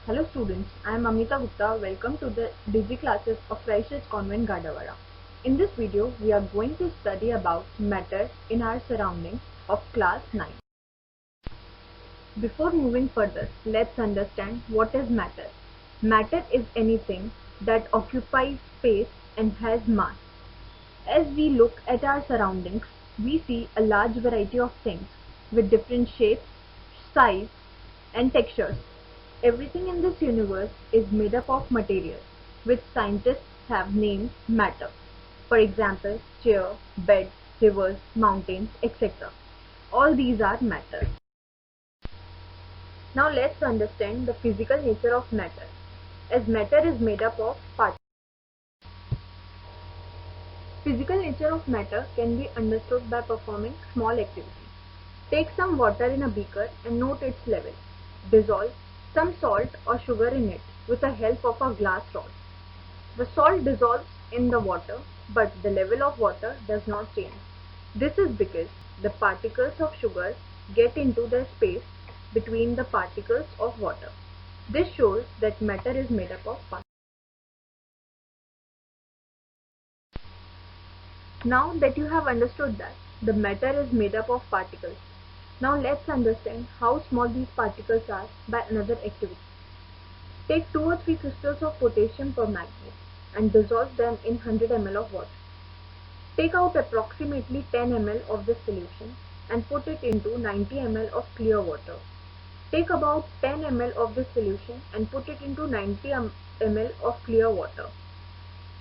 Hello students, I am Amita Gupta. Welcome to the Digi classes of Christ Church Convent Gadawara. In this video, we are going to study about matter in our surroundings of class 9. Before moving further, let's understand what is matter. Matter is anything that occupies space and has mass. As we look at our surroundings, we see a large variety of things with different shapes, size, and textures. Everything in this universe is made up of material, which scientists have named matter. For example, chair, bed, rivers, mountains, etc. All these are matter. Now let's understand the physical nature of matter. As matter is made up of particles. Physical nature of matter can be understood by performing small activities. Take some water in a beaker and note its level. Dissolve some salt or sugar in it with the help of a glass rod. The salt dissolves in the water, but the level of water does not change. This is because the particles of sugar get into the space between the particles of water. This shows that matter is made up of particles. Now that you have understood that the matter is made up of particles, now let's understand how small these particles are by another activity. Take 2 or 3 crystals of potassium permanganate and dissolve them in 100 ml of water. Take out approximately 10 ml of this solution and put it into 90 ml of clear water. Take about 10 ml of this solution and put it into 90 ml of clear water.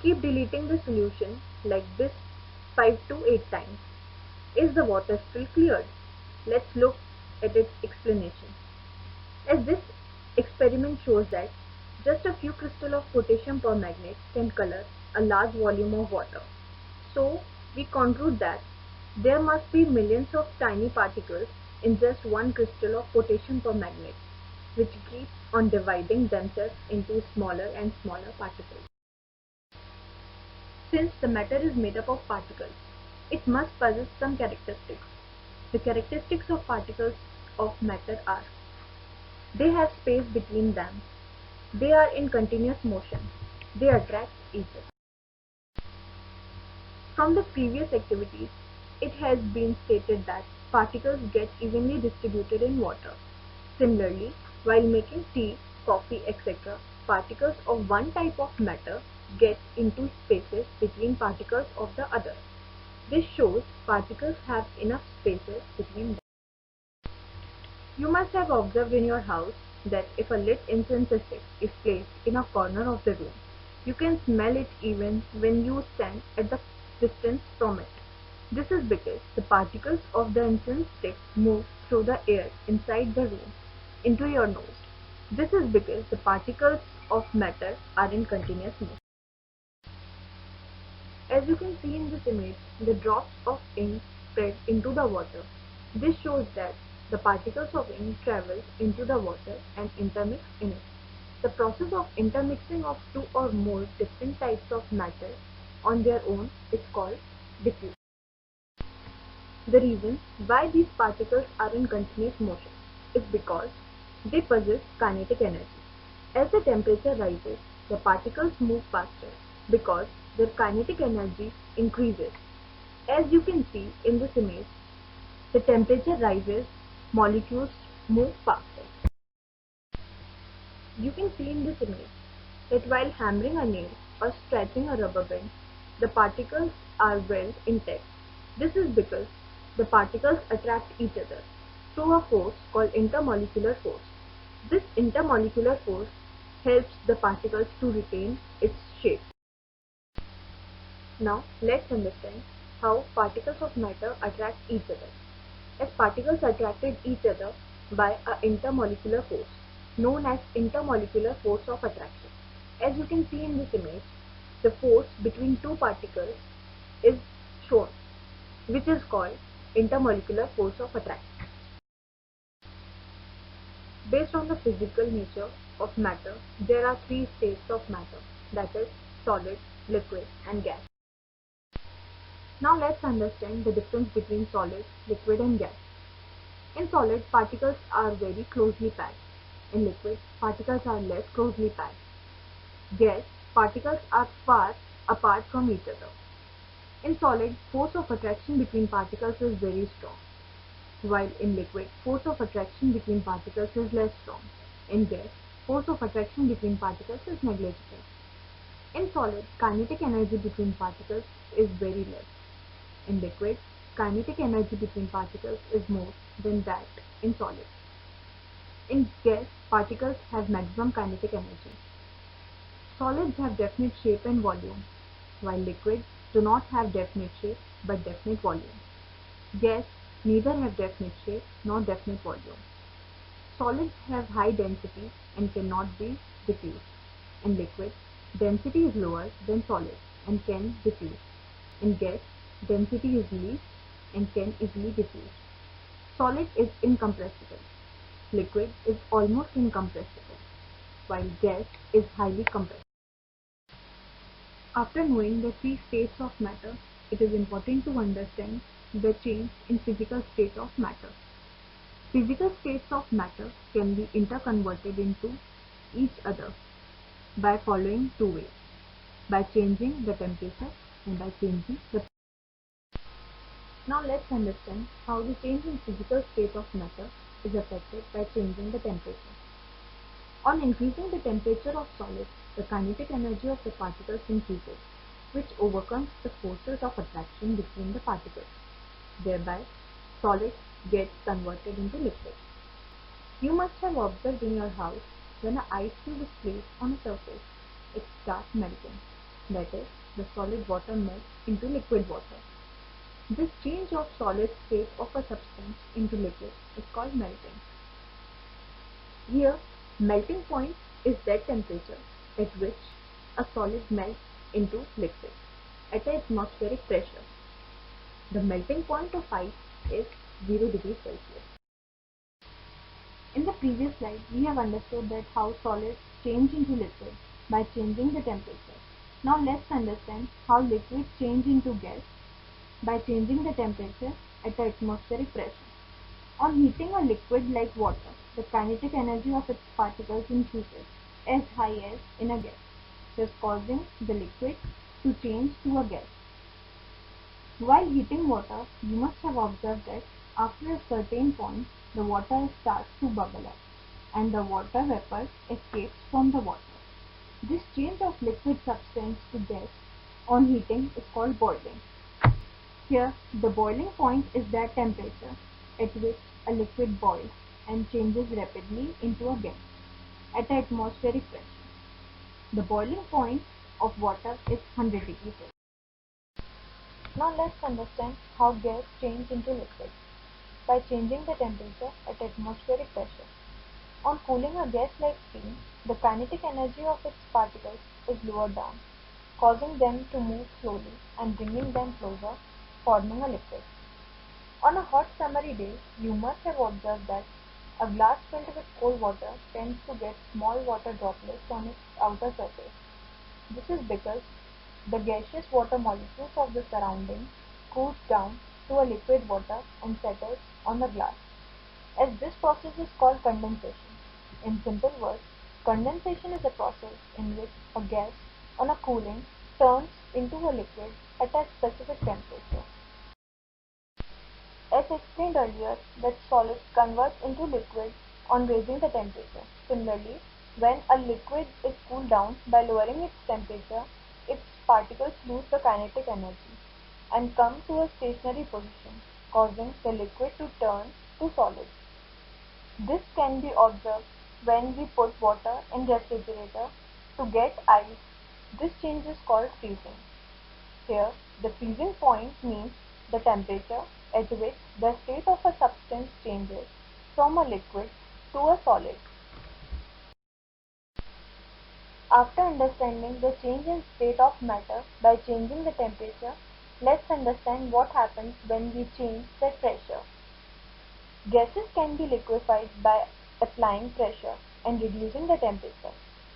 Keep diluting the solution like this 5 to 8 times. Is the water still cleared? Let's look at its explanation. As this experiment shows that just a few crystals of potassium permanganate can color a large volume of water. So we conclude that there must be millions of tiny particles in just one crystal of potassium permanganate, which keep on dividing themselves into smaller and smaller particles. Since the matter is made up of particles, it must possess some characteristics. The characteristics of particles of matter are: they have space between them, they are in continuous motion, they attract each other. From the previous activities, it has been stated that particles get evenly distributed in water. Similarly, while making tea, coffee, etc., particles of one type of matter get into spaces between particles of the other. This shows particles have enough spaces between them. You must have observed in your house that if a lit incense stick is placed in a corner of the room, you can smell it even when you stand at the distance from it. This is because the particles of the incense stick move through the air inside the room into your nose. This is because the particles of matter are in continuous motion. As you can see in this image, the drops of ink spread into the water. This shows that the particles of ink travel into the water and intermix in it. The process of intermixing of two or more different types of matter on their own is called diffusion. The reason why these particles are in continuous motion is because they possess kinetic energy. As the temperature rises, the particles move faster because their kinetic energy increases. As you can see in this image, the temperature rises, molecules move faster. You can see in this image that while hammering a nail or stretching a rubber band, the particles are well intact. This is because the particles attract each other through a force called intermolecular force. This intermolecular force helps the particles to retain its shape. Now let's understand how particles of matter attract each other. As particles attracted each other by an intermolecular force known as intermolecular force of attraction. As you can see in this image, the force between two particles is shown, which is called intermolecular force of attraction. Based on the physical nature of matter, there are 3 states of matter, that is solid, liquid and gas. Now let's understand the difference between solid, liquid and gas. In solid, particles are very closely packed. In liquid, particles are less closely packed. Gas, particles are far apart from each other. In solid, force of attraction between particles is very strong, while in liquid, force of attraction between particles is less strong. In gas, force of attraction between particles is negligible. In solid, kinetic energy between particles is very less. In liquid, kinetic energy between particles is more than that in solid. In gas, particles have maximum kinetic energy. Solids have definite shape and volume, while liquids do not have definite shape but definite volume. Gas neither have definite shape nor definite volume. Solids have high density and cannot be diffused. In liquid, density is lower than solids and can diffuse. In gas, density is least and can easily diffuse. Solid is incompressible. Liquid is almost incompressible, while gas is highly compressible. After knowing the three states of matter, it is important to understand the change in physical state of matter. Physical states of matter can be interconverted into each other by following two ways: by changing the temperature and by changing the pressure. Now let's understand how the change in physical state of matter is affected by changing the temperature. On increasing the temperature of solids, the kinetic energy of the particles increases, which overcomes the forces of attraction between the particles. Thereby, solids get converted into liquid. You must have observed in your house when an ice cube is placed on a surface, it starts melting. That is, the solid water melts into liquid water. This change of solid state of a substance into liquid is called melting. Here, melting point is that temperature at which a solid melts into liquid at atmospheric pressure. The melting point of ice is 0 degrees Celsius. In the previous slide, we have understood that how solids change into liquid by changing the temperature. Now let's understand how liquids change into gas by changing the temperature at the atmospheric pressure. On heating a liquid like water, the kinetic energy of its particles increases as high as in a gas, thus causing the liquid to change to a gas. While heating water, you must have observed that after a certain point, the water starts to bubble up and the water vapor escapes from the water. This change of liquid substance to gas on heating is called boiling. Here, the boiling point is that temperature at which a liquid boils and changes rapidly into a gas at atmospheric pressure. The boiling point of water is 100 degrees Celsius. Now let's understand how gas changes into liquid by changing the temperature at atmospheric pressure. On cooling a gas like steam, the kinetic energy of its particles is lowered down, causing them to move slowly and bringing them closer, forming a liquid. On a hot summery day, you must have observed that a glass filled with cold water tends to get small water droplets on its outer surface. This is because the gaseous water molecules of the surroundings cools down to a liquid water and settles on the glass, as this process is called condensation. In simple words, condensation is a process in which a gas, on a cooling, turns into a liquid at a specific temperature. As explained earlier, that solid converts into liquid on raising the temperature. Similarly, when a liquid is cooled down by lowering its temperature, its particles lose the kinetic energy and come to a stationary position, causing the liquid to turn to solid. This can be observed when we put water in refrigerator to get ice. This change is called freezing. Here, the freezing point means the temperature at which the state of a substance changes from a liquid to a solid. After understanding the change in state of matter by changing the temperature, let's understand what happens when we change the pressure. Gases can be liquefied by applying pressure and reducing the temperature.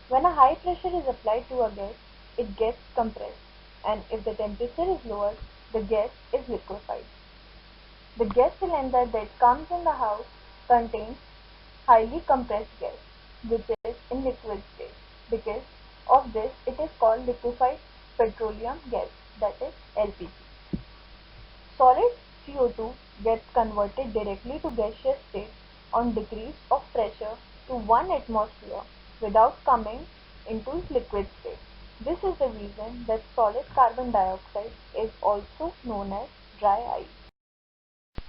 When a high pressure is applied to a gas, it gets compressed, and if the temperature is lower, the gas is liquefied. The gas cylinder that comes in the house contains highly compressed gas. which is in liquid state. Because of this, it is called liquefied petroleum gas, that is LPG. Solid CO2 gets converted directly to gaseous state on decrease of pressure to 1 atmosphere without coming into liquid state. This is the reason that solid carbon dioxide is also known as dry ice.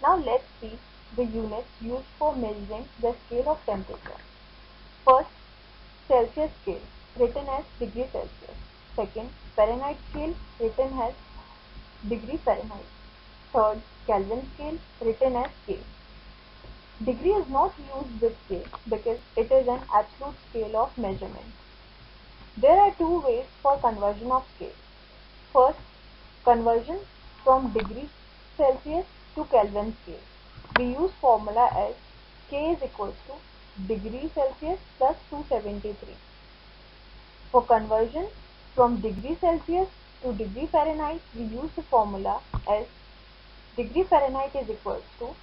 Now let's see the units used for measuring the scale of temperature. First, Celsius scale, written as degree Celsius. Second, Fahrenheit scale, written as degree Fahrenheit. Third, Kelvin scale, written as K. Degree is not used with K because it is an absolute scale of measurement. There are two ways for conversion of scale. First, conversion from degree Celsius to Kelvin scale. We use formula as K is equals to degree Celsius plus 273. For conversion from degree Celsius to degree Fahrenheit, we use the formula as degree Fahrenheit is equals to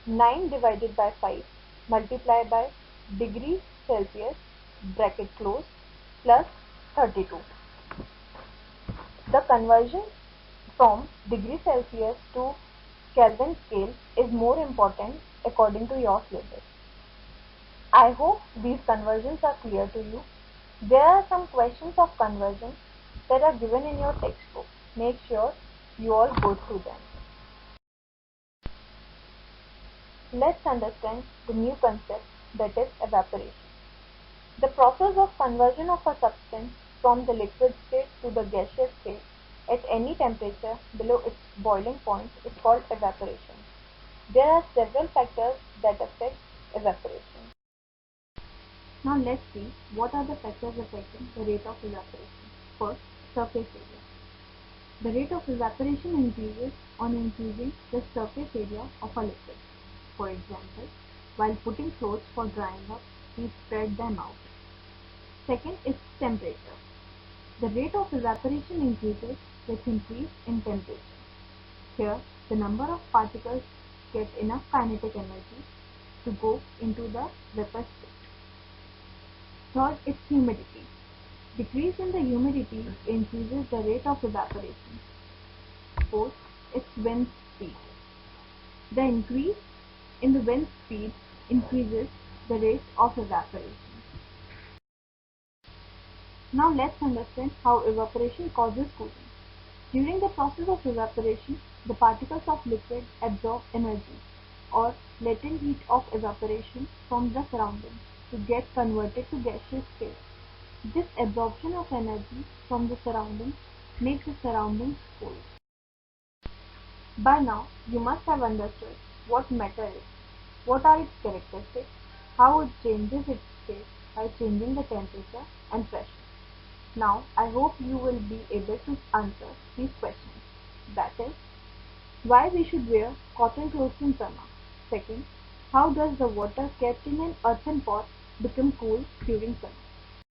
9 divided by 5 multiplied by degree Celsius bracket close plus 32. The conversion from degree Celsius to Kelvin scale is more important according to your syllabus. I hope these conversions are clear to you. There are some questions of conversion that are given in your textbook. Make sure you all go through them. Let's understand the new concept, that is evaporation. The process of conversion of a substance from the liquid state to the gaseous state at any temperature below its boiling point is called evaporation. There are several factors that affect evaporation. Now let's see what are the factors affecting the rate of evaporation. First, surface area. The rate of evaporation increases on increasing the surface area of a liquid. For example, while putting clothes for drying up, we spread them out. Second is temperature. The rate of evaporation increases with increase in temperature. Here, the number of particles get enough kinetic energy to go into the vapor state. Third is humidity. Decrease in the humidity increases the rate of evaporation. Fourth is wind speed. The increase in the wind speed increases the rate of evaporation. Now let's understand how evaporation causes cooling. During the process of evaporation, the particles of liquid absorb energy or latent heat of evaporation from the surroundings to get converted to gaseous state. This absorption of energy from the surroundings makes the surroundings cold. By now, you must have understood what matter is, what are its characteristics, how it changes its state by changing the temperature and pressure. Now, I hope you will be able to answer these questions. That is, why we should wear cotton clothes in summer. Second, how does the water kept in an earthen pot become cool during summer?